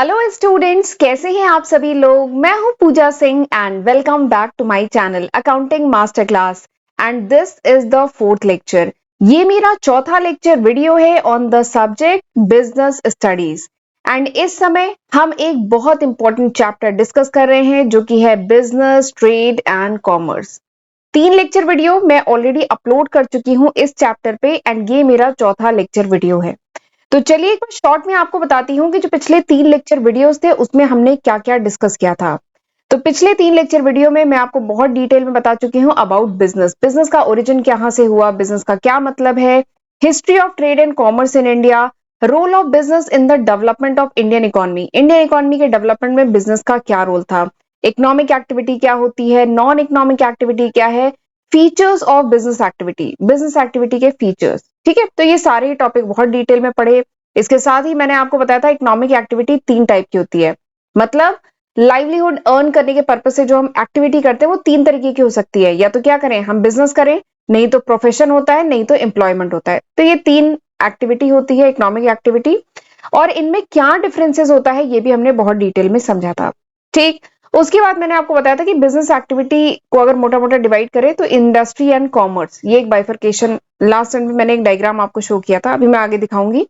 Hello students, कैसे हैं आप सभी लोग। मैं हूं Pooja Singh and welcome back to my channel accounting master class and this is the fourth lecture. ये मेरा चौथा लेक्चर वीडियो है on the subject business studies and इस समय हम एक बहुत इंपॉर्टेंट चैप्टर डिस्कस कर रहे हैं जो कि है business, trade and commerce. 3 lecture video मैं ऑलरेडी अपलोड कर चुकी हूं इस चैप्टर पे एंड ये मेरा चौथा लेक्चर वीडियो है। तो चलिए एक बार शॉर्ट में आपको बताती हूँ कि जो पिछले 3 लेक्चर वीडियोस थे उसमें हमने क्या क्या डिस्कस किया था। तो पिछले 3 लेक्चर वीडियो में मैं आपको बहुत डिटेल में बता चुकी हूँ अबाउट बिजनेस, बिजनेस का ओरिजिन कहाँ से हुआ, बिजनेस का क्या मतलब है, history of trade and commerce in India, role of business in the development of Indian economy, Indian economy के डेवलपमेंट में बिजनेस का क्या रोल था, इकोनॉमिक एक्टिविटी क्या होती है, नॉन इकोनॉमिक एक्टिविटी क्या है, features of business activity, business activity के फीचर्स। ठीक है, तो ये सारे टॉपिक बहुत डिटेल में पढ़े। इसके साथ ही मैंने आपको बताया था इकोनॉमिक एक्टिविटी 3 टाइप की होती है, मतलब लाइवलीहुड अर्न करने के पर्पज से जो हम एक्टिविटी करते हैं वो 3 तरीके की हो सकती है। या तो क्या करें, हम बिजनेस करें, नहीं तो प्रोफेशन होता है, नहीं तो एम्प्लॉयमेंट होता है। तो ये 3 एक्टिविटी होती है इकोनॉमिक एक्टिविटी, और इनमें क्या डिफरेंसेस होता है ये भी हमने बहुत डिटेल में समझा था। ठीक, उसके बाद मैंने आपको बताया था कि बिजनेस एक्टिविटी को अगर मोटा मोटा डिवाइड करें तो इंडस्ट्री एंड कॉमर्स, ये एक बाइफर्केशन, लास्ट टाइम मैंने एक डायग्राम आपको शो किया था, अभी मैं आगे दिखाऊंगी।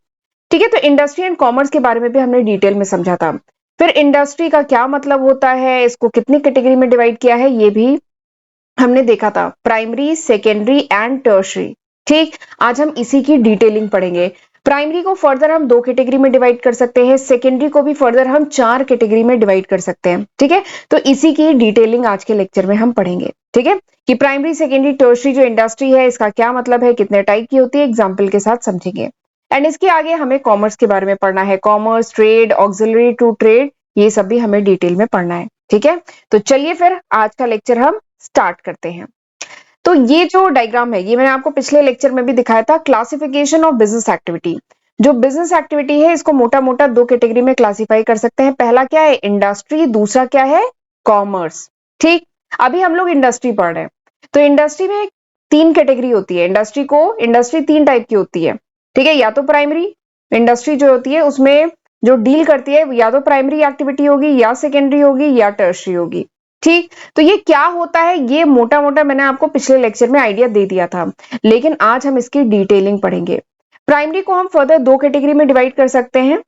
ठीक है, तो इंडस्ट्री एंड कॉमर्स के बारे में भी हमने डिटेल में समझा था। फिर इंडस्ट्री का क्या मतलब होता है, इसको कितनी कैटेगरी में डिवाइड किया है ये भी हमने देखा था, प्राइमरी, सेकेंडरी एंड टर्शरी। ठीक, आज हम इसी की डिटेलिंग पढ़ेंगे। प्राइमरी को फर्दर हम 2 कैटेगरी में डिवाइड कर सकते हैं, सेकेंडरी को भी फर्दर हम 4 कैटेगरी में डिवाइड कर सकते हैं। ठीक है, तो इसी की डिटेलिंग आज के लेक्चर में हम पढ़ेंगे। ठीक है, कि प्राइमरी, सेकेंडरी, टर्शरी जो इंडस्ट्री है इसका क्या मतलब है, कितने टाइप की होती है, एग्जाम्पल के साथ समझेंगे। एंड इसके आगे हमें कॉमर्स के बारे में पढ़ना है, commerce, trade, auxiliary to trade, ये सब भी हमें डिटेल में पढ़ना है। ठीक है, तो चलिए फिर आज का लेक्चर हम स्टार्ट करते हैं। तो ये जो डायग्राम है ये मैंने आपको पिछले लेक्चर में भी दिखाया था, क्लासिफिकेशन ऑफ बिजनेस एक्टिविटी। जो बिजनेस एक्टिविटी है इसको मोटा मोटा 2 कैटेगरी में क्लासिफाई कर सकते हैं। पहला क्या है, इंडस्ट्री, दूसरा क्या है, कॉमर्स। ठीक, अभी हम लोग इंडस्ट्री पढ़ रहे हैं। तो इंडस्ट्री में 3 कैटेगरी होती है, इंडस्ट्री 3 टाइप की होती है। ठीक है, या तो प्राइमरी इंडस्ट्री जो होती है उसमें जो डील करती है या तो प्राइमरी एक्टिविटी होगी, या सेकेंडरी होगी, या टर्शरी होगी। ठीक, तो ये क्या होता है ये मोटा मोटा मैंने आपको पिछले लेक्चर में आइडिया दे दिया था, लेकिन आज हम इसकी डिटेलिंग पढ़ेंगे। प्राइमरी को हम फर्दर 2 कैटेगरी में डिवाइड कर सकते हैं,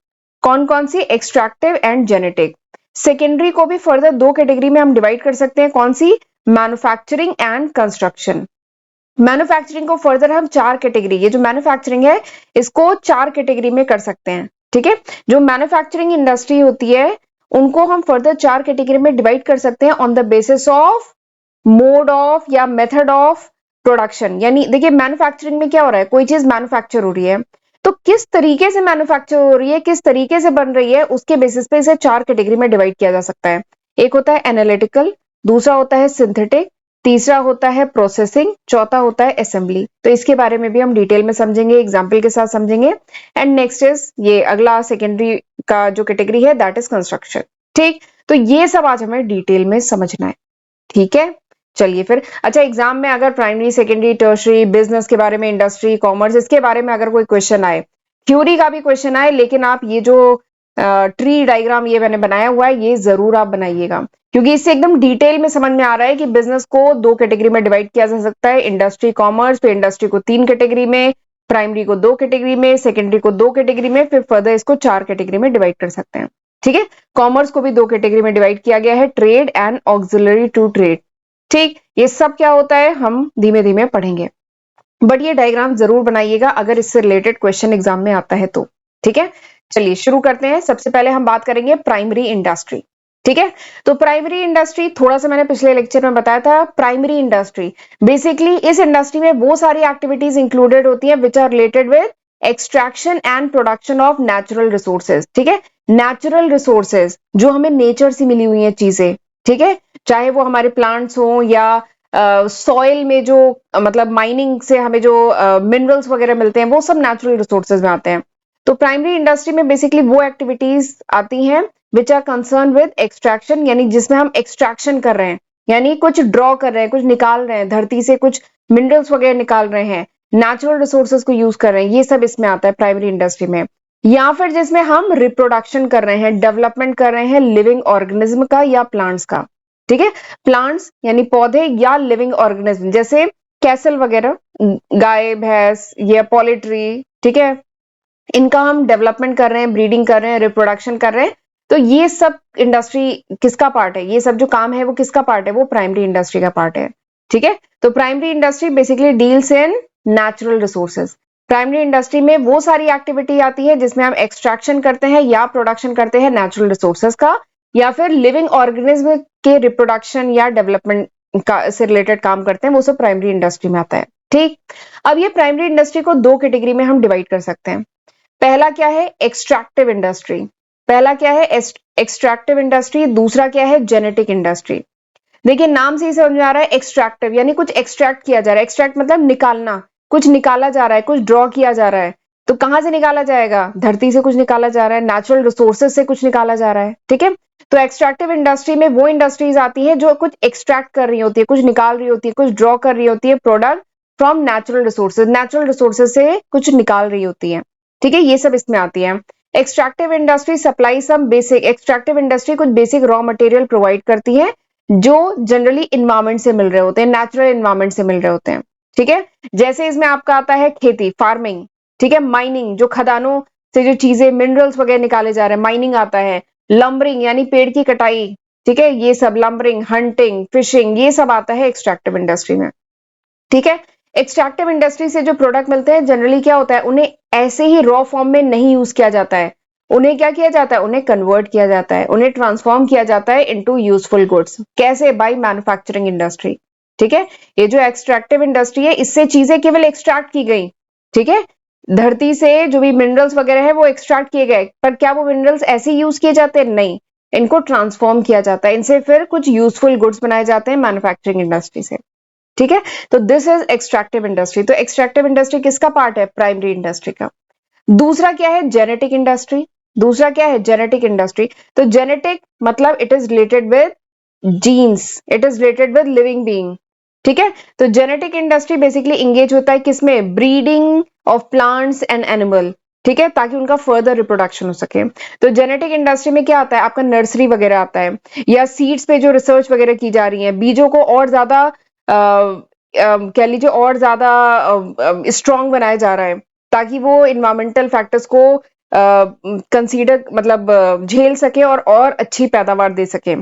कौन कौन सी, एक्सट्रैक्टिव एंड जेनेटिक। सेकेंडरी को भी फर्दर 2 कैटेगरी में हम डिवाइड कर सकते हैं, कौन सी, मैन्युफैक्चरिंग एंड कंस्ट्रक्शन। मैन्युफैक्चरिंग को फर्दर हम 4 कैटेगरी, ये जो मैन्युफैक्चरिंग है इसको 4 कैटेगरी में कर सकते हैं। ठीक है, जो मैन्युफैक्चरिंग इंडस्ट्री होती है उनको हम फर्दर 4 कैटेगरी में डिवाइड कर सकते हैं on the basis of mode of या मेथड ऑफ प्रोडक्शन। यानी देखिए मैन्युफैक्चरिंग में क्या हो रहा है, कोई चीज मैन्युफैक्चर हो रही है तो किस तरीके से मैन्युफैक्चर हो रही है, किस तरीके से बन रही है, उसके बेसिस पे इसे 4 कैटेगरी में डिवाइड किया जा सकता है। एक होता है एनालिटिकल, दूसरा होता है सिंथेटिक, तीसरा होता है प्रोसेसिंग, चौथा होता है असेंबली। तो इसके बारे में भी हम डिटेल में समझेंगे, एग्जाम्पल के साथ समझेंगे। एंड नेक्स्ट इज ये अगला सेकेंडरी का जो कैटेगरी है दैट इज कंस्ट्रक्शन। ठीक, तो ये सब आज हमें डिटेल में समझना है। ठीक है, चलिए फिर। अच्छा, एग्जाम में अगर प्राइमरी, सेकेंडरी, टर्शरी, बिजनेस के बारे में, इंडस्ट्री, कॉमर्स, इसके बारे में अगर कोई क्वेश्चन आए, थ्योरी का भी क्वेश्चन आए, लेकिन आप ये जो ट्री डायग्राम ये मैंने बनाया हुआ है ये जरूर आप बनाइएगा, क्योंकि इससे एकदम डिटेल में समझ में आ रहा है कि बिजनेस को 2 कैटेगरी में डिवाइड किया जा सकता है, इंडस्ट्री, कॉमर्स। तो इंडस्ट्री को 3 कैटेगरी में, प्राइमरी को 2 कैटेगरी में, सेकेंडरी को 2 कैटेगरी में, फिर फर्दर इसको 4 कैटेगरी में डिवाइड कर सकते हैं। ठीक है, कॉमर्स को भी 2 कैटेगरी में डिवाइड किया गया है, trade and auxiliary to trade. ठीक, ये सब क्या होता है हम धीमे धीमे पढ़ेंगे, बट ये डायग्राम जरूर बनाइएगा अगर इससे रिलेटेड क्वेश्चन एग्जाम में आता है तो। ठीक है, चलिए शुरू करते हैं। सबसे पहले हम बात करेंगे प्राइमरी इंडस्ट्री। ठीक है, तो प्राइमरी इंडस्ट्री थोड़ा सा मैंने पिछले लेक्चर में बताया था। प्राइमरी इंडस्ट्री बेसिकली इस इंडस्ट्री में वो सारी एक्टिविटीज इंक्लूडेड होती हैं which are related with extraction and production of natural resources. ठीक है, नेचुरल रिसोर्सेज जो हमें नेचर से मिली हुई हैं चीजें। ठीक है, चाहे वो हमारे प्लांट्स हो या सॉइल में जो मतलब माइनिंग से हमें जो मिनरल्स वगैरह मिलते हैं वो सब नेचुरल रिसोर्सेज में आते हैं। तो प्राइमरी इंडस्ट्री में बेसिकली वो एक्टिविटीज आती हैं which are concern with extraction, यानी जिसमें हम एक्सट्रैक्शन कर रहे हैं, यानी कुछ ड्रॉ कर रहे हैं, कुछ निकाल रहे हैं, धरती से कुछ मिनरल्स वगैरह निकाल रहे हैं, नेचुरल रिसोर्सेज को यूज कर रहे हैं, ये सब इसमें आता है प्राइमरी इंडस्ट्री में। या फिर जिसमें हम रिप्रोडक्शन कर रहे हैं, डेवलपमेंट कर रहे हैं लिविंग ऑर्गेनिज्म का या प्लांट्स का। ठीक है, प्लांट्स यानी पौधे या लिविंग ऑर्गेनिज्म, जैसे कैसल वगैरह, गाय भैंस या पोल्ट्री, ठीक है, इनका हम डेवलपमेंट कर रहे हैं, ब्रीडिंग कर रहे हैं, रिप्रोडक्शन कर रहे हैं। तो ये सब इंडस्ट्री किसका पार्ट है, ये सब जो काम है वो किसका पार्ट है, वो प्राइमरी इंडस्ट्री का पार्ट है। ठीक है, तो primary industry basically deals in natural resources. Primary industry में वो सारी एक्टिविटी आती है जिसमें हम एक्सट्रैक्शन करते हैं या प्रोडक्शन करते हैं नेचुरल रिसोर्सेज का, या फिर लिविंग ऑर्गेनिज्म के रिप्रोडक्शन या डेवलपमेंट का से रिलेटेड काम करते हैं, वो सब प्राइमरी इंडस्ट्री में आता है। ठीक, अब ये प्राइमरी इंडस्ट्री को दो कैटेगरी में हम डिवाइड कर सकते हैं। पहला क्या है, एक्सट्रैक्टिव इंडस्ट्री। पहला क्या है, एक्सट्रैक्टिव इंडस्ट्री। दूसरा क्या है, जेनेटिक इंडस्ट्री। देखिए नाम से ही समझ में आ रहा है, एक्सट्रैक्टिव यानी कुछ एक्सट्रैक्ट किया जा रहा है। एक्सट्रैक्ट मतलब निकालना, कुछ निकाला जा रहा है, कुछ ड्रॉ किया जा रहा है। तो कहां से निकाला जाएगा, धरती से कुछ निकाला जा रहा है, नेचुरल रिसोर्सेज से कुछ निकाला जा रहा है। ठीक है, तो एक्सट्रैक्टिव इंडस्ट्री में वो इंडस्ट्रीज आती है जो कुछ एक्सट्रैक्ट कर रही होती है, कुछ निकाल रही होती है, कुछ ड्रॉ कर रही होती है product from natural resources, natural resources से कुछ निकाल रही होती है। ठीक है, ये सब इसमें आती है। Extractive industry supply some basic, extractive industry कुछ बेसिक रॉ मटेरियल प्रोवाइड करती है जो जनरली इन्वायरमेंट से मिल रहे होते हैं, नेचुरल इन्वायरमेंट से मिल रहे होते हैं। ठीक है, जैसे इसमें आपका आता है खेती, फार्मिंग। ठीक है, माइनिंग, जो खदानों से जो चीजें मिनरल्स वगैरह निकाले जा रहे हैं, माइनिंग आता है। लंबरिंग यानी पेड़ की कटाई, ठीक है, ये सब लंबरिंग, हंटिंग, फिशिंग, ये सब आता है एक्सट्रैक्टिव इंडस्ट्री में। ठीक है, एक्सट्रैक्टिव इंडस्ट्री से जो प्रोडक्ट मिलते हैं जनरली क्या होता है, उन्हें ऐसे ही रॉ फॉर्म में नहीं यूज किया जाता है। उन्हें क्या किया जाता है, उन्हें कन्वर्ट किया जाता है, उन्हें ट्रांसफॉर्म किया जाता है इनटू यूजफुल गुड्स। कैसे, बाय मैन्युफैक्चरिंग इंडस्ट्री। ठीक है, ये जो एक्सट्रैक्टिव इंडस्ट्री है, इससे चीजें केवल एक्सट्रैक्ट की गई। ठीक है, धरती से जो भी मिनरल्स वगैरह है वो एक्सट्रैक्ट किए गए, पर क्या वो मिनरल्स ऐसे यूज किए जाते हैं, नहीं, इनको ट्रांसफॉर्म किया जाता है, इनसे फिर कुछ यूजफुल गुड्स बनाए जाते हैं मैन्युफैक्चरिंग इंडस्ट्री से। ठीक है, तो दिस इज एक्सट्रैक्टिव इंडस्ट्री। तो एक्सट्रैक्टिव इंडस्ट्री किसका पार्ट है, प्राइमरी इंडस्ट्री का। दूसरा क्या है, जेनेटिक इंडस्ट्री। दूसरा क्या है, जेनेटिक इंडस्ट्री। तो जेनेटिक मतलब it is related with genes, it is related with living being. ठीक है, तो जेनेटिक इंडस्ट्री बेसिकली इंगेज होता है किसमें, breeding of plants and animal. ठीक है, ताकि उनका फर्दर रिप्रोडक्शन हो सके। तो जेनेटिक इंडस्ट्री में क्या आता है, आपका नर्सरी वगैरह आता है, या सीड्स पे जो रिसर्च वगैरह की जा रही है, बीजों को और ज्यादा कह लीजिए और ज्यादा स्ट्रॉन्ग बनाया जा रहा है, ताकि वो इन्वायरमेंटल फैक्टर्स को कंसीडर मतलब झेल सके और अच्छी पैदावार दे सके।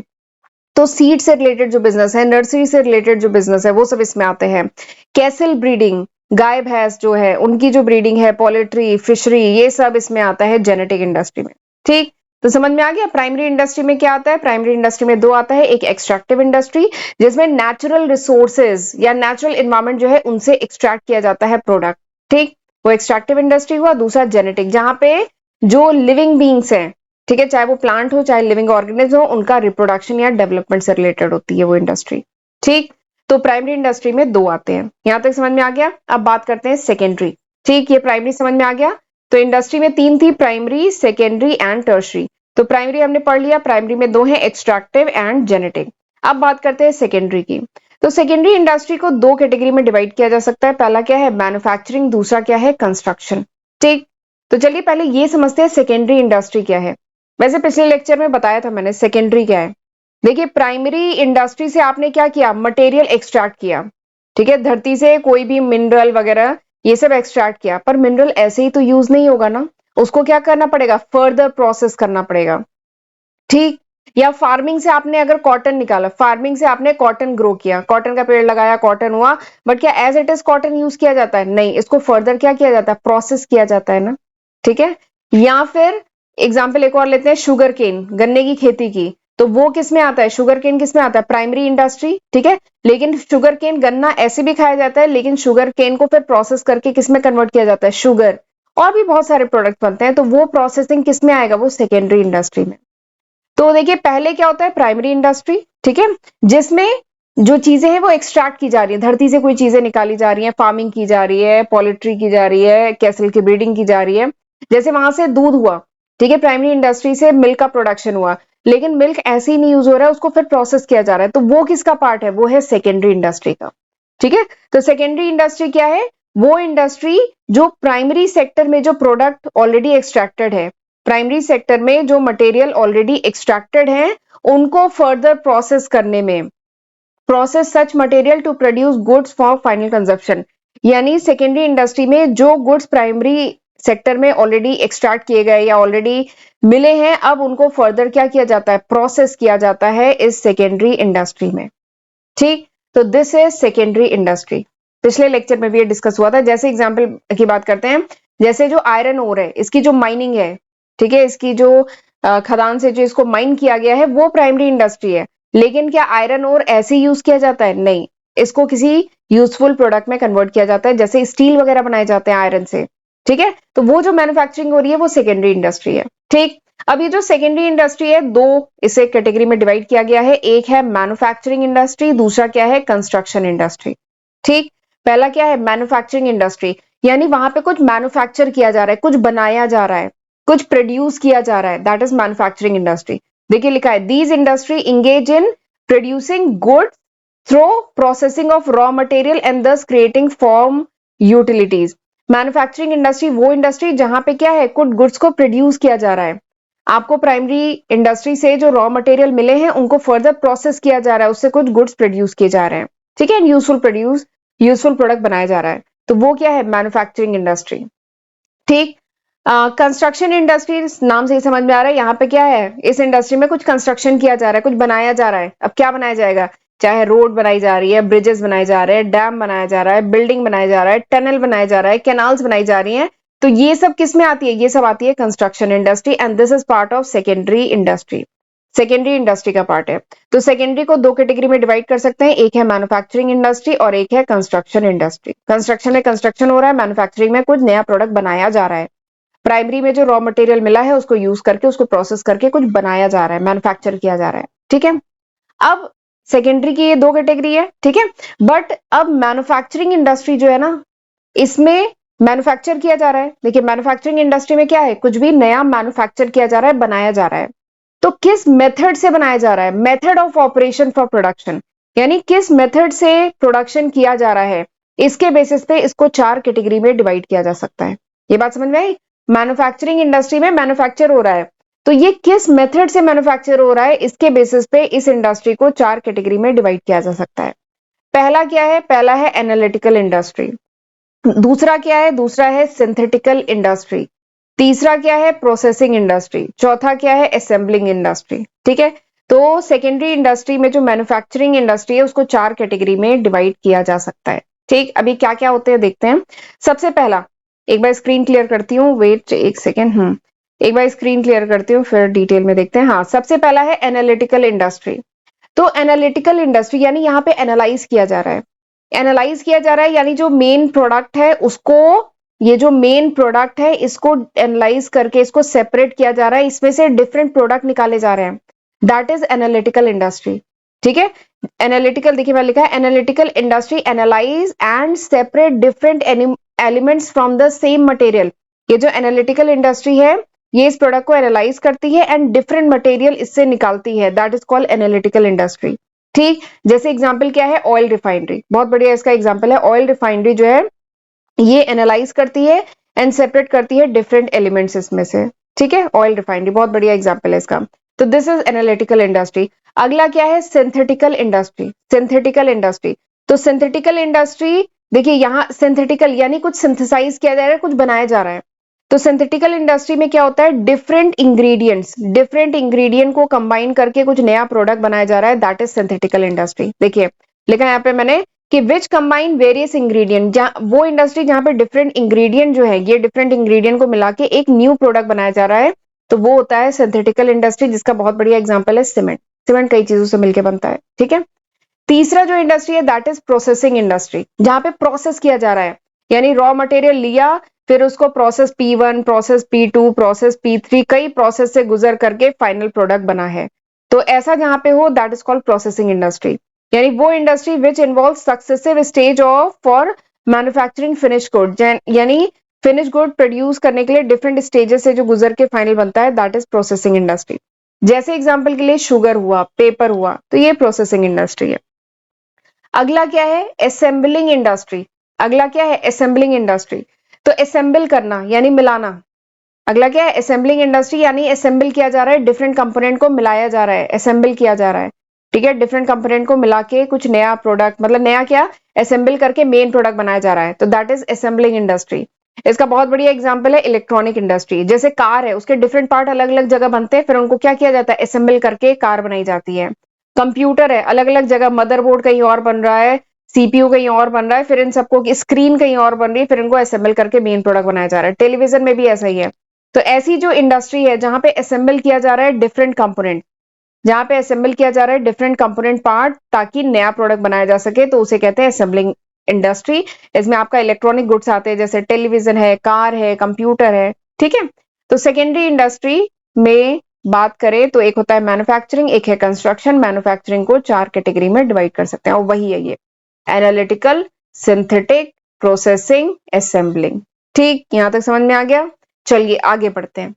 तो सीड से रिलेटेड जो बिजनेस है, नर्सरी से रिलेटेड जो बिजनेस है, वो सब इसमें आते हैं। कैसल ब्रीडिंग, गाय भैंस जो है उनकी जो ब्रीडिंग है, पोल्ट्री, फिशरी, ये सब इसमें आता है जेनेटिक इंडस्ट्री में। ठीक, तो समझ में आ गया प्राइमरी इंडस्ट्री में क्या आता है। प्राइमरी इंडस्ट्री में दो आता है, एक एक्सट्रैक्टिव इंडस्ट्री जिसमें नेचुरल रिसोर्सेज या नेचुरल इन्वायरमेंट जो है उनसे एक्सट्रैक्ट किया जाता है प्रोडक्ट। ठीक, वो एक्सट्रैक्टिव इंडस्ट्री हुआ। दूसरा जेनेटिक, जहां पे जो लिविंग बींग्स हैं, ठीक है, चाहे वो प्लांट हो चाहे लिविंग ऑर्गेनिज्म हो, उनका रिप्रोडक्शन या डेवलपमेंट से रिलेटेड होती है वो इंडस्ट्री। ठीक, तो प्राइमरी इंडस्ट्री में दो आते हैं, यहां तक समझ में आ गया। अब बात करते हैं सेकेंडरी। ठीक, ये प्राइमरी समझ में आ गया। तो इंडस्ट्री में तीन थी, प्राइमरी, सेकेंडरी एंड टर्शरी। तो प्राइमरी हमने पढ़ लिया, प्राइमरी में दो है, एक्सट्रैक्टिव एंड जेनेटिक। अब बात करते हैं सेकेंडरी की। तो सेकेंडरी इंडस्ट्री को दो कैटेगरी में डिवाइड किया जा सकता है। पहला क्या है, मैन्युफैक्चरिंग, दूसरा क्या है, कंस्ट्रक्शन। ठीक, तो चलिए पहले ये समझते हैं सेकेंडरी इंडस्ट्री क्या है। वैसे पिछले लेक्चर में बताया था मैंने सेकेंडरी क्या है। देखिए प्राइमरी इंडस्ट्री से आपने क्या किया, मटेरियल एक्सट्रैक्ट किया। ठीक है, धरती से कोई भी मिनरल वगैरह ये सब एक्सट्रैक्ट किया, पर मिनरल ऐसे ही तो यूज नहीं होगा ना, उसको क्या करना पड़ेगा, फर्दर प्रोसेस करना पड़ेगा। ठीक, या फार्मिंग से आपने अगर कॉटन निकाला, फार्मिंग से आपने कॉटन ग्रो किया, कॉटन का पेड़ लगाया, कॉटन हुआ, बट क्या as it is cotton use किया जाता है, नहीं, इसको फर्दर क्या किया जाता है, प्रोसेस किया जाता है ना। ठीक है, या फिर एग्जाम्पल एक और लेते हैं, शुगर केन, गन्ने की खेती की, तो वो किस में आता है, शुगर केन किस में आता है, प्राइमरी इंडस्ट्री। ठीक है, लेकिन शुगर केन, गन्ना ऐसे भी खाया जाता है, लेकिन शुगर केन को फिर प्रोसेस करके किस में कन्वर्ट किया जाता है, शुगर, और भी बहुत सारे प्रोडक्ट बनते हैं, तो वो प्रोसेसिंग किस में आएगा, वो सेकेंडरी इंडस्ट्री में। तो देखिए पहले क्या होता है, प्राइमरी इंडस्ट्री, ठीक है, जिसमें जो चीजें हैं वो एक्सट्रैक्ट की जा रही है, धरती से कोई चीजें निकाली जा रही है, फार्मिंग की जा रही है, पोल्ट्री की जा रही है, कैसल की ब्रीडिंग की जा रही है। जैसे वहां से दूध हुआ, ठीक है, प्राइमरी इंडस्ट्री से मिल्क का प्रोडक्शन हुआ, लेकिन मिल्क ऐसे ही नहीं यूज हो रहा है, उसको फिर प्रोसेस किया जा रहा है, तो वो किसका पार्ट है, वो है सेकेंडरी इंडस्ट्री का। ठीक है, तो सेकेंडरी इंडस्ट्री क्या है, वो इंडस्ट्री जो प्राइमरी सेक्टर में जो प्रोडक्ट ऑलरेडी एक्सट्रैक्टेड है, प्राइमरी सेक्टर में जो मटेरियल ऑलरेडी एक्सट्रैक्टेड है, उनको फर्दर प्रोसेस करने में, process such material to produce goods for final consumption. यानी सेकेंडरी इंडस्ट्री में जो गुड्स प्राइमरी सेक्टर में ऑलरेडी एक्सट्रैक्ट किए गए या ऑलरेडी मिले हैं, अब उनको फर्दर क्या किया जाता है, प्रोसेस किया जाता है इस सेकेंडरी इंडस्ट्री में। ठीक, तो दिस इज सेकेंडरी इंडस्ट्री। पिछले लेक्चर में भी ये डिस्कस हुआ था। जैसे एग्जांपल की बात करते हैं, जैसे जो आयरन ओर है, इसकी जो माइनिंग है, ठीक है, इसकी जो खदान से जो इसको माइन किया गया है, वो प्राइमरी इंडस्ट्री है। लेकिन क्या आयरन ओर ऐसे यूज किया जाता है? नहीं, इसको किसी यूजफुल प्रोडक्ट में कन्वर्ट किया जाता है, जैसे स्टील वगैरह बनाए जाते हैं आयरन से। ठीक है, तो वो जो मैन्युफैक्चरिंग हो रही है वो सेकेंडरी इंडस्ट्री है। ठीक, अब ये जो सेकेंडरी इंडस्ट्री है, दो इसे कैटेगरी में डिवाइड किया गया है। एक है मैन्युफैक्चरिंग इंडस्ट्री, दूसरा क्या है, कंस्ट्रक्शन इंडस्ट्री। ठीक, पहला क्या है, मैन्युफैक्चरिंग इंडस्ट्री, यानी वहां पे कुछ मैन्युफैक्चर किया जा रहा है, कुछ बनाया जा रहा है, कुछ प्रोड्यूस किया जा रहा है, दैट इज मैन्युफैक्चरिंग इंडस्ट्री। देखिए लिखा है, these industry engage in producing goods through processing of raw material and thus creating form utilities. Manufacturing industry वो इंडस्ट्री जहां पे क्या है, कुछ गुड्स को प्रोड्यूस किया जा रहा है, आपको प्राइमरी इंडस्ट्री से जो रॉ मटेरियल मिले हैं उनको फर्दर प्रोसेस किया जा रहा है, उससे कुछ गुड्स प्रोड्यूस किए जा रहे हैं। ठीक है, यूजफुल प्रोडक्ट बनाया जा रहा है, तो वो क्या है, मैन्युफैक्चरिंग इंडस्ट्री। ठीक, कंस्ट्रक्शन इंडस्ट्री नाम से ही समझ में आ रहा है, यहाँ पे क्या है, इस इंडस्ट्री में कुछ कंस्ट्रक्शन किया जा रहा है, कुछ बनाया जा रहा है। अब क्या बनाया जाएगा, चाहे रोड बनाई जा रही है, ब्रिजेस बनाए जा रहे हैं, डैम बनाया जा रहा है, बिल्डिंग बनाया जा रहा है, टनल बनाया जा रहा है, कैनाल्स बनाई जा रही हैं, तो ये सब किस में आती है, ये सब आती है construction industry, and this is part of secondary industry. Secondary industry का पार्ट है। तो सेकेंडरी को दो कैटेगरी में डिवाइड कर सकते हैं, एक है मैन्युफैक्चरिंग इंडस्ट्री और एक है कंस्ट्रक्शन इंडस्ट्री। कंस्ट्रक्शन में कंस्ट्रक्शन हो रहा है, मैन्युफैक्चरिंग में कुछ नया प्रोडक्ट बनाया जा रहा है, प्राइमरी में जो रॉ मटेरियल मिला है उसको यूज करके, उसको प्रोसेस करके कुछ बनाया जा रहा है, मैन्युफैक्चर किया जा रहा है। ठीक है, अब सेकेंडरी की ये दो कैटेगरी है। ठीक है, बट अब मैन्युफैक्चरिंग इंडस्ट्री जो है ना, इसमें मैन्युफैक्चर किया जा रहा है। देखिए मैन्युफैक्चरिंग इंडस्ट्री में क्या है, कुछ भी नया मैन्युफैक्चर किया जा रहा है, बनाया जा रहा है, तो किस मेथड से बनाया जा रहा है, method of operation for production, यानी किस मेथड से प्रोडक्शन किया जा रहा है, इसके बेसिस पे इसको चार कैटेगरी में डिवाइड किया जा सकता है। ये बात समझ में आई, मैन्युफैक्चरिंग इंडस्ट्री में मैन्युफैक्चर हो रहा है, तो ये किस मेथड से मैन्युफैक्चर हो रहा है, इसके बेसिस पे इस इंडस्ट्री को चार कैटेगरी में डिवाइड किया जा सकता है। पहला क्या है, पहला है एनालिटिकल इंडस्ट्री। दूसरा क्या है, दूसरा है सिंथेटिकल इंडस्ट्री। तीसरा क्या है, प्रोसेसिंग इंडस्ट्री। चौथा क्या है, असेंबलिंग इंडस्ट्री। ठीक है, तो सेकेंडरी इंडस्ट्री में जो मैन्युफैक्चरिंग इंडस्ट्री है उसको चार कैटेगरी में डिवाइड किया जा सकता है। ठीक, अभी क्या क्या होते हैं देखते हैं। सबसे पहला, एक बार स्क्रीन क्लियर करती हूँ, वेट एक सेकेंड, एक बार स्क्रीन क्लियर करती हूँ फिर डिटेल में देखते हैं। हाँ, सबसे पहला है एनालिटिकल इंडस्ट्री। तो एनालिटिकल इंडस्ट्री यानी यहाँ पे एनालाइज किया जा रहा है, एनालाइज किया जा रहा है, यानी जो मेन प्रोडक्ट है उसको, ये जो मेन प्रोडक्ट है इसको एनालाइज करके इसको सेपरेट किया जा रहा है, इसमें से डिफरेंट प्रोडक्ट निकाले जा रहे हैं, दैट इज एनालिटिकल इंडस्ट्री। ठीक है, एनालिटिकल देखिए मैं लिखा है, analytical industry analyse and separate different elements from the same material. ये जो एनालिटिकल इंडस्ट्री है ये इस प्रोडक्ट को एनालाइज करती है एंड डिफरेंट मटेरियल इससे निकालती है, that is called analytical industry. ठीक, जैसे एग्जांपल क्या है, ऑयल रिफाइनरी, बहुत बढ़िया इसका एग्जांपल है। ऑयल रिफाइनरी जो है ये एनालाइज करती है एंड सेपरेट करती है डिफरेंट एलिमेंट्स इसमें से। ठीक है, ऑयल रिफाइनरी बहुत बढ़िया एग्जांपल है इसका। तो दिस इज एनालिटिकल इंडस्ट्री। अगला क्या है, सिंथेटिकल इंडस्ट्री। सिंथेटिकल इंडस्ट्री, तो सिंथेटिकल इंडस्ट्री देखिए यहाँ सिंथेटिकल यानी कुछ सिंथेसाइज किया जा रहा है, कुछ बनाया जा रहा है। तो सिंथेटिकल इंडस्ट्री में क्या होता है, डिफरेंट इंग्रेडिएंट को कंबाइन करके कुछ नया प्रोडक्ट बनाया जा रहा है, दैट इज सिंथेटिकल इंडस्ट्री। देखिए लिखा है यहाँ पे मैंने कि विच कंबाइन वेरियस इंग्रेडिएंट, वो इंडस्ट्री जहां पे डिफरेंट इंग्रेडिएंट जो है, ये डिफरेंट इंग्रेडिएंट को मिला के एक न्यू प्रोडक्ट बनाया जा रहा है, तो वो होता है सिंथेटिकल इंडस्ट्री, जिसका बहुत बढ़िया एग्जांपल है सीमेंट। सीमेंट कई चीजों से मिलकर बनता है। ठीक है, तीसरा जो इंडस्ट्री है दैट इज प्रोसेसिंग इंडस्ट्री, जहां पे प्रोसेस किया जा रहा है, यानी रॉ मटेरियल लिया फिर उसको process P1, process P2, process P3, कई प्रोसेस से गुजर करके फाइनल प्रोडक्ट बना है, तो ऐसा जहां पे हो that is called processing industry. यानी वो industry which involve successive stage of for manufacturing finish good, यानी फिनिश गुड प्रोड्यूस करने के लिए डिफरेंट स्टेजेस से जो गुजर के फाइनल बनता है, दैट इज प्रोसेसिंग इंडस्ट्री। जैसे एग्जांपल के लिए शुगर हुआ, पेपर हुआ, तो ये प्रोसेसिंग इंडस्ट्री है। अगला क्या है, असेंबलिंग इंडस्ट्री। अगला क्या है, असेंबलिंग इंडस्ट्री, तो असेंबल करना यानी मिलाना। अगला क्या है, असेंबलिंग इंडस्ट्री यानी असेंबल किया जा रहा है, डिफरेंट कंपोनेंट को मिलाया जा रहा है, असेंबल किया जा रहा है। ठीक है, डिफरेंट कंपोनेंट को मिला के कुछ नया प्रोडक्ट, मतलब नया क्या, असेंबल करके मेन प्रोडक्ट बनाया जा रहा है, तो दैट इज असेंबलिंग इंडस्ट्री। इसका बहुत बढ़िया एग्जांपल है इलेक्ट्रॉनिक इंडस्ट्री। जैसे कार है, उसके डिफरेंट पार्ट अलग अलग जगह बनते हैं, फिर उनको क्या किया जाता है, असेंबल करके कार बनाई जाती है। कंप्यूटर है, अलग अलग जगह मदरबोर्ड कहीं और बन रहा है, सीपीयू कहीं और बन रहा है, फिर इन सबको स्क्रीन कहीं और बन रही है, फिर इनको असेंबल करके मेन प्रोडक्ट बनाया जा रहा है। टेलीविजन में भी ऐसा ही है। तो ऐसी जो इंडस्ट्री है जहां पे असेंबल किया जा रहा है डिफरेंट कंपोनेंट, जहां पे असेंबल किया जा रहा है डिफरेंट कंपोनेंट पार्ट ताकि नया प्रोडक्ट बनाया जा सके, तो उसे कहते हैं असेंबलिंग इंडस्ट्री। इसमें आपका इलेक्ट्रॉनिक गुड्स आते हैं, जैसे टेलीविजन है, कार है, कंप्यूटर है। ठीक है, तो सेकेंडरी इंडस्ट्री में बात करें तो एक होता है मैन्युफैक्चरिंग, एक है कंस्ट्रक्शन। मैन्युफैक्चरिंग को 4 कैटेगरी में डिवाइड कर सकते हैं, और वही है ये, एनालिटिकल, सिंथेटिक, प्रोसेसिंग, असेंबलिंग। ठीक, यहां तक समझ में आ गया। चलिए आगे बढ़ते हैं।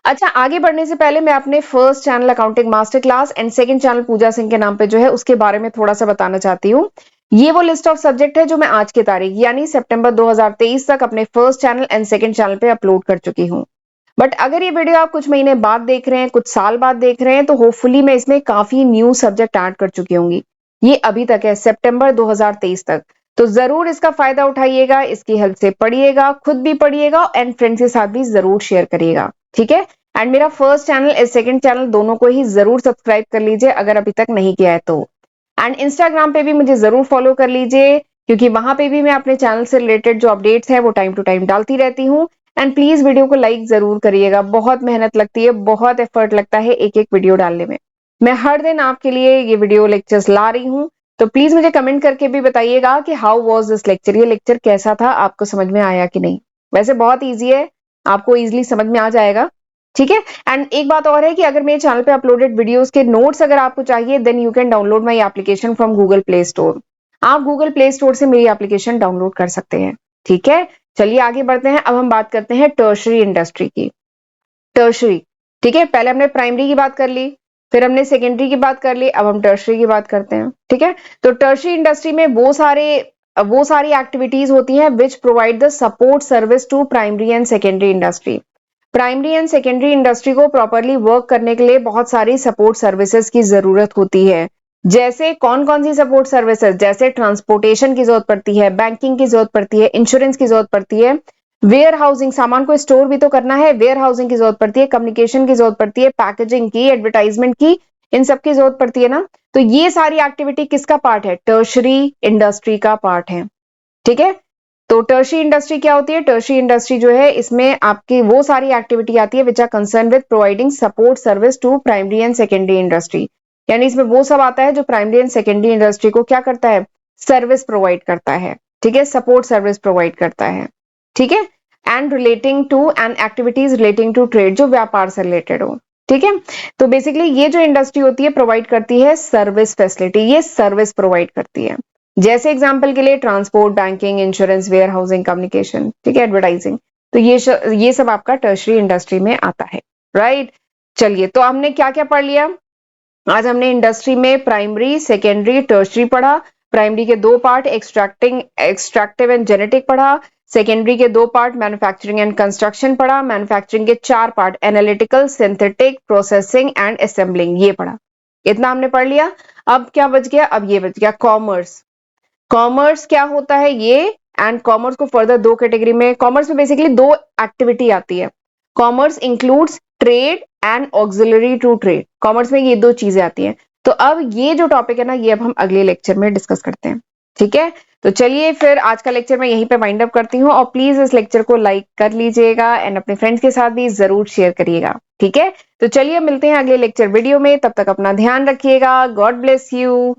अच्छा, आगे बढ़ने से पहले मैं अपने first channel accounting master class and second channel Pooja Singh के नाम पे जो है उसके बारे में थोड़ा सा बताना चाहती हूँ। ये वो लिस्ट ऑफ सब्जेक्ट है जो मैं आज की तारीख यानी सितंबर 2023 तक अपने first channel and second channel पे अपलोड कर चुकी हूँ। बट अगर ये वीडियो आप कुछ महीने बाद देख रहे हैं, कुछ साल बाद देख रहे हैं, तो होपफुली मैं इसमें काफी न्यू सब्जेक्ट ऐड कर चुकी होंगी। ये अभी तक है, सितंबर 2023 तक। तो जरूर इसका फायदा उठाइएगा, इसकी हेल्प से पढ़िएगा, खुद भी पढ़िएगा एंड फ्रेंड्स के साथ भी जरूर शेयर करिएगा। ठीक है, एंड मेरा first channel and second channel दोनों को ही जरूर सब्सक्राइब कर लीजिए अगर अभी तक नहीं किया है तो। एंड इंस्टाग्राम पे भी मुझे जरूर फॉलो कर लीजिए, क्योंकि वहां पे भी मैं अपने चैनल से रिलेटेड जो अपडेट्स हैं वो टाइम टू टाइम डालती रहती हूँ। एंड प्लीज वीडियो को लाइक जरूर करिएगा, बहुत मेहनत लगती है, बहुत एफर्ट लगता है एक एक वीडियो डालने में। मैं हर दिन आपके लिए ये वीडियो लेक्चर्स ला रही हूँ, तो प्लीज मुझे कमेंट करके भी बताइएगा कि हाउ वाज दिस लेक्चर, ये लेक्चर कैसा था, आपको समझ में आया कि नहीं। वैसे बहुत ईजी है, आपको इजिली समझ में आ जाएगा। ठीक है, एंड एक बात और है कि अगर मेरे चैनल पे अपलोडेड वीडियोस के नोट्स अगर आपको चाहिए, then you can download my application from Google Play Store. आप गूगल प्ले स्टोर से मेरी एप्लीकेशन डाउनलोड कर सकते हैं। ठीक है, चलिए आगे बढ़ते हैं। अब हम बात करते हैं टर्शरी इंडस्ट्री की। टर्शरी, ठीक है, पहले हमने प्राइमरी की बात कर ली, फिर हमने सेकेंडरी की बात कर ली, अब हम टर्शरी की बात करते हैं। ठीक है, तो टर्शरी इंडस्ट्री में वो सारी एक्टिविटीज होती हैं which provide the support service to primary and secondary industry. Primary and secondary industry को प्रॉपरली वर्क करने के लिए बहुत सारी सपोर्ट सर्विसेज की जरूरत होती है। जैसे कौन कौन सी सपोर्ट सर्विसेज, जैसे ट्रांसपोर्टेशन की जरूरत पड़ती है, बैंकिंग की जरूरत पड़ती है, इंश्योरेंस की जरूरत पड़ती है, वेयर हाउसिंग, सामान को स्टोर भी तो करना है, वेयर हाउसिंग की जरूरत पड़ती है, कम्युनिकेशन की जरूरत पड़ती है, पैकेजिंग की, एडवर्टाइजमेंट की, इन सब की जरूरत पड़ती है ना। तो ये सारी एक्टिविटी किसका पार्ट है, टर्शरी इंडस्ट्री का पार्ट है। ठीक है, तो टर्शरी इंडस्ट्री क्या होती है, टर्शरी इंडस्ट्री जो है इसमें आपकी वो सारी एक्टिविटी आती है which are concern with providing support service to primary and secondary industry. यानी इसमें वो सब आता है जो प्राइमरी एंड सेकेंडरी इंडस्ट्री को क्या करता है, सर्विस प्रोवाइड करता है। ठीक है, सपोर्ट सर्विस प्रोवाइड करता है। ठीक है, and relating to and activities relating to trade, जो व्यापार से रिलेटेड हो। ठीक है, तो बेसिकली ये जो इंडस्ट्री होती है प्रोवाइड करती है सर्विस फैसिलिटी, ये सर्विस प्रोवाइड करती है। जैसे एग्जांपल के लिए transport, banking, insurance, warehousing, communication, ठीक है, एडवर्टाइजिंग। तो ये सब आपका टर्शरी इंडस्ट्री में आता है। राइट, चलिए तो हमने क्या क्या पढ़ लिया। आज हमने इंडस्ट्री में प्राइमरी, सेकेंडरी, टर्शरी पढ़ा। प्राइमरी के दो पार्ट एक्सट्रैक्टिव एंड जेनेटिक पढ़ा। सेकेंडरी के दो पार्ट मैन्युफैक्चरिंग एंड कंस्ट्रक्शन पढ़ा। मैन्युफैक्चरिंग के चार part analytical, synthetic, processing and assembling, ये पढ़ा। इतना हमने पढ़ लिया। अब क्या बच गया, अब ये बच गया कॉमर्स। कॉमर्स क्या होता है ये, एंड कॉमर्स को फर्दर दो कैटेगरी में, कॉमर्स में बेसिकली दो एक्टिविटी आती है। Commerce includes trade and auxiliary to trade, commerce में ये दो चीजें आती हैं। तो अब ये जो टॉपिक है ना, ये अब हम अगले लेक्चर में डिस्कस करते हैं। ठीक है, तो चलिए फिर आज का लेक्चर मैं यहीं पे वाइंड अप करती हूँ, और प्लीज इस लेक्चर को लाइक कर लीजिएगा एंड अपने फ्रेंड्स के साथ भी जरूर शेयर करिएगा। ठीक है, तो चलिए मिलते हैं अगले लेक्चर वीडियो में, तब तक अपना ध्यान रखिएगा। God bless you.